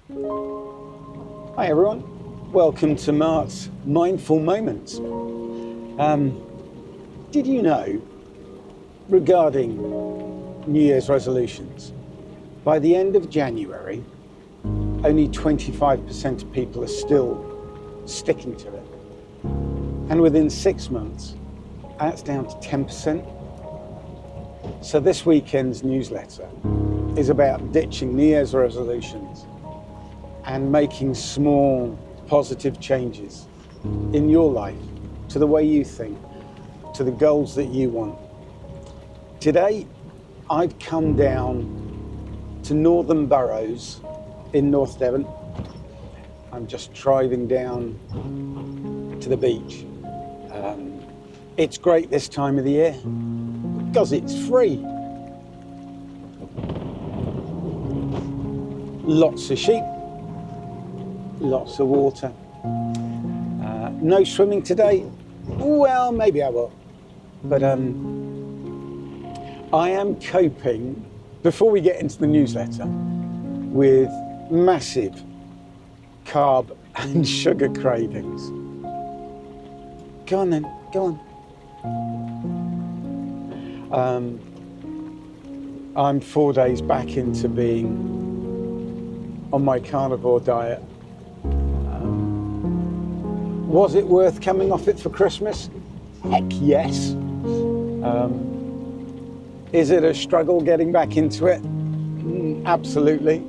Hi everyone, welcome to Mark's Mindful Moments. Did you know, regarding New Year's resolutions, by the end of January, only 25% of people are still sticking to it. And within 6 months, that's down to 10%. So this weekend's newsletter is about ditching New Year's resolutions and making small positive changes in your life, to the way you think, to the goals that you want. Today, I've come down to Northern Burrows in North Devon. I'm just driving down to the beach. It's great this time of the year because it's free. Lots of sheep, lots of water. No swimming today. Well, maybe I will. But I am coping, before we get into the newsletter, with massive carb and sugar cravings. Go on then, go on. I'm 4 days back into being on my carnivore diet. Was it worth coming off it for Christmas? Heck yes. Is it a struggle getting back into it? Absolutely.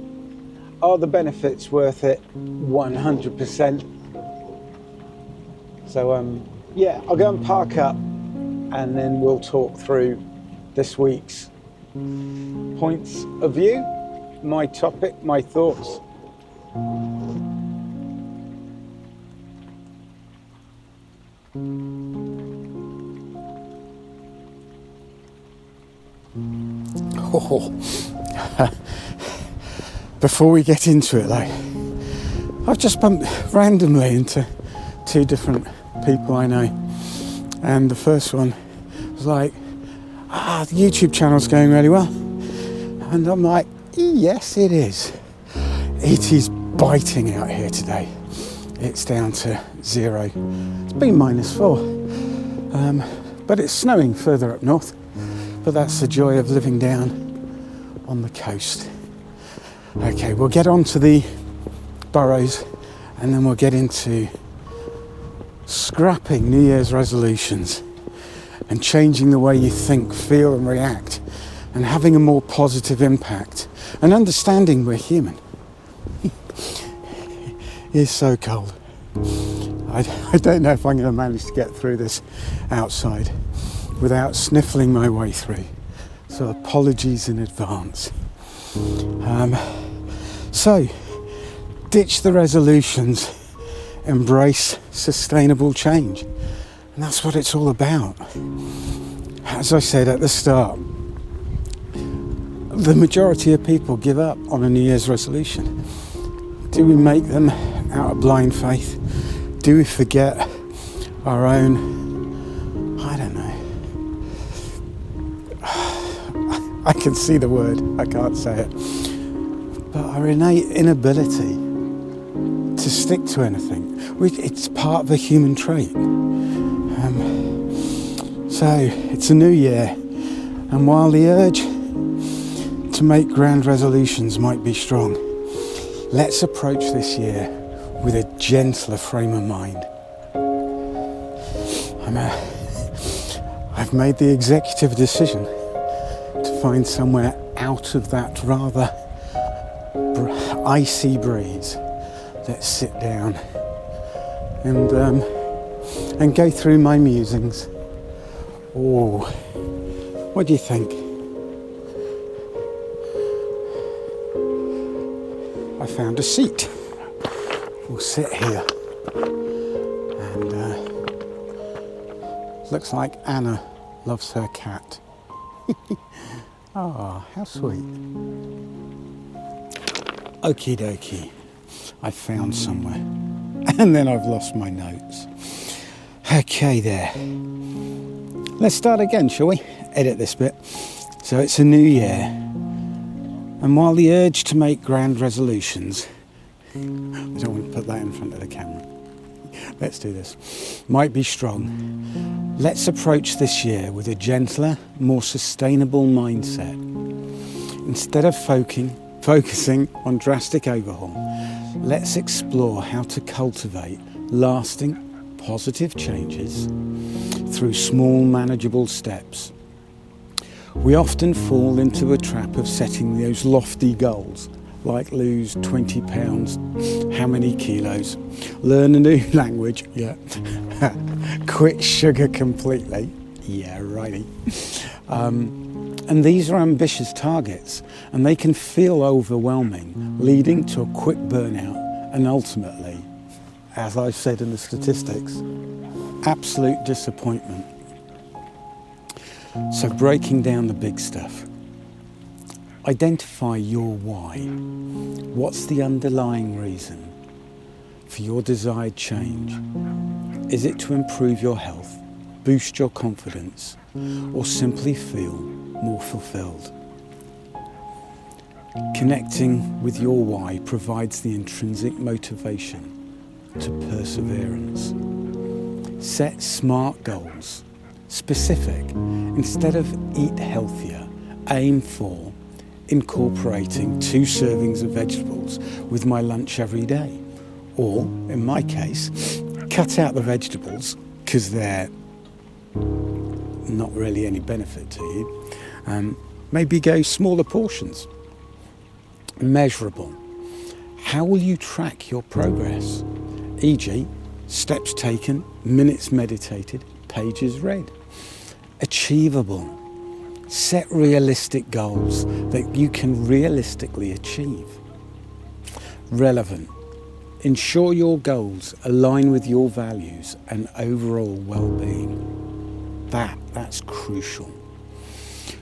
Are the benefits worth it? 100%. So yeah, I'll go and park up and then we'll talk through this week's points of view, my topic, my thoughts. Oh. Before we get into it though, I've just bumped randomly into two different people I know, and the first one was like, the YouTube channel's going really well, and I'm like, yes it is. It is biting out here today. It's down to 0. It's been -4, but it's snowing further up north, but that's the joy of living down on the coast. Okay, we'll get on to the burrows and then we'll get into scrapping New Year's resolutions and changing the way you think, feel and react, and having a more positive impact and understanding we're human. It's so cold. I don't know if I'm going to manage to get through this outside without sniffling my way through, so apologies in advance. So, ditch the resolutions, embrace sustainable change. And that's what it's all about. As I said at the start, the majority of people give up on a New Year's resolution. Do we make them out of blind faith? Do we forget our own, I don't know. I can see the word, I can't say it. But our innate inability to stick to anything. It's part of a human trait. So it's a new year, and while the urge to make grand resolutions might be strong, let's approach this year with a gentler frame of mind. I've made the executive decision to find somewhere out of that rather icy breeze. Let's sit down and go through my musings. Oh, what do you think? I found a seat. We'll sit here. And looks like Anna loves her cat. Ah, how sweet. Okie dokie. I found somewhere. And then I've lost my notes. Okay there. Let's start again, shall we? Edit this bit. So it's a new year. And while the urge to make grand resolutions I don't want to put that in front of the camera. Let's do this. Might be strong. Let's approach this year with a gentler, more sustainable mindset. Instead of focusing on drastic overhaul, let's explore how to cultivate lasting, positive changes through small, manageable steps. We often fall into a trap of setting those lofty goals, like lose 20 pounds, how many kilos, learn a new language, yeah, quit sugar completely, yeah, righty. And these are ambitious targets, and they can feel overwhelming, leading to a quick burnout, and ultimately, as I've said in the statistics, absolute disappointment. So breaking down the big stuff. Identify your why. What's the underlying reason for your desired change? Is it to improve your health, boost your confidence, or simply feel more fulfilled? Connecting with your why provides the intrinsic motivation to perseverance. Set smart goals, specific. Instead of eat healthier, aim for incorporating 2 servings of vegetables with my lunch every day. Or, in my case, cut out the vegetables because they're not really any benefit to you. Maybe go smaller portions. Measurable. How will you track your progress? E.g., steps taken, minutes meditated, pages read. Achievable. Set realistic goals that you can realistically achieve. Relevant. Ensure your goals align with your values and overall well-being. That's crucial.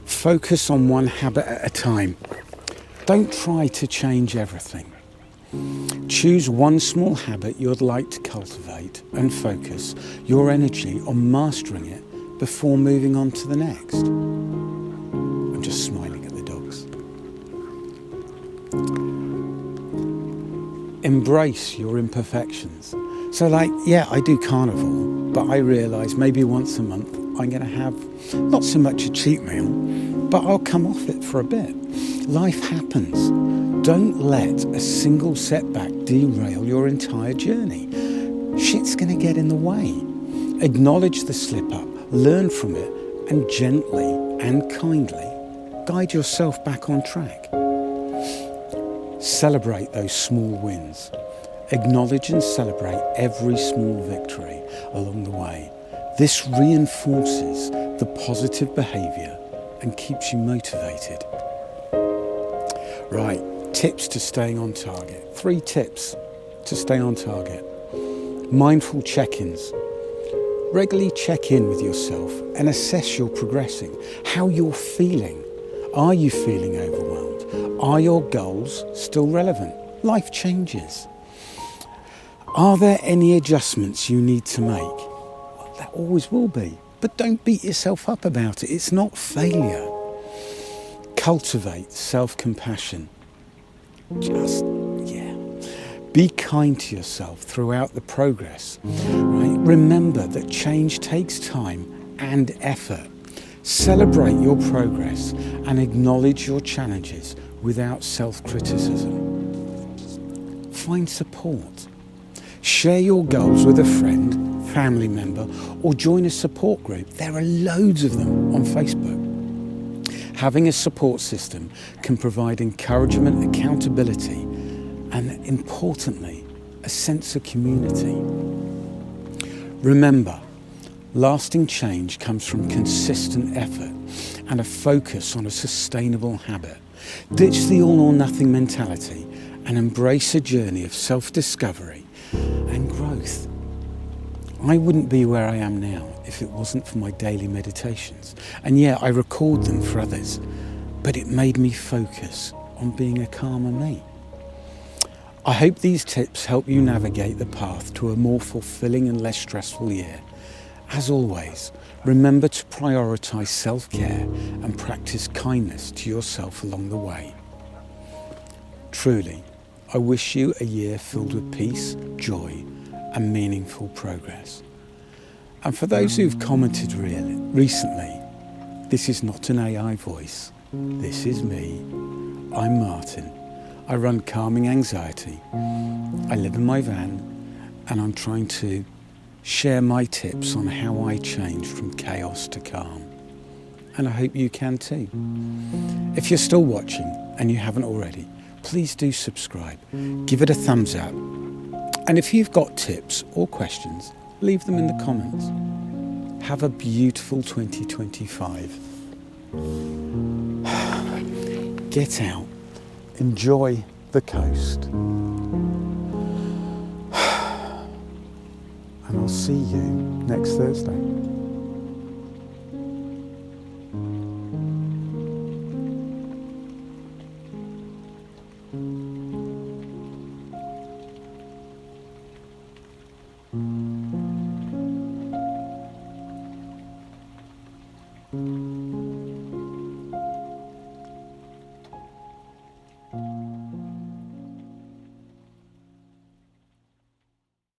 Focus on one habit at a time. Don't try to change everything. Choose one small habit you'd like to cultivate and focus your energy on mastering it before moving on to the next. I'm just smiling at the dogs. Embrace your imperfections. So I do carnivore, but I realise maybe once a month I'm going to have not so much a cheat meal, but I'll come off it for a bit. Life happens. Don't let a single setback derail your entire journey. Shit's going to get in the way. Acknowledge the slip up, learn from it, and gently and kindly guide yourself back on track. Celebrate those small wins. Acknowledge and celebrate every small victory along the way. This reinforces the positive behaviour and keeps you motivated. Right, tips to staying on target. 3 tips to stay on target. Mindful check-ins. Regularly check in with yourself and assess your progressing, how you're feeling. Are you feeling overwhelmed? Are your goals still relevant? Life changes. Are there any adjustments you need to make? Well, that always will be, but don't beat yourself up about it. It's not failure. Cultivate self-compassion. Be kind to yourself throughout the progress. Right? Remember that change takes time and effort. Celebrate your progress and acknowledge your challenges without self-criticism. Find support. Share your goals with a friend, family member, or join a support group. There are loads of them on Facebook. Having a support system can provide encouragement, accountability, and importantly, a sense of community. Remember, lasting change comes from consistent effort and a focus on a sustainable habit. Ditch the all or nothing mentality and embrace a journey of self-discovery and growth. I wouldn't be where I am now if it wasn't for my daily meditations. And yeah, I record them for others, but it made me focus on being a calmer me. I hope these tips help you navigate the path to a more fulfilling and less stressful year. As always, remember to prioritise self-care and practice kindness to yourself along the way. Truly, I wish you a year filled with peace, joy and meaningful progress. And for those who've commented recently, this is not an AI voice. This is me. I'm Martin. I run Calming Anxiety. I live in my van and I'm trying to share my tips on how I change from chaos to calm. And I hope you can too. If you're still watching and you haven't already, please do subscribe. Give it a thumbs up. And if you've got tips or questions, leave them in the comments. Have a beautiful 2025. Get out. Enjoy the coast. And I'll see you next Thursday.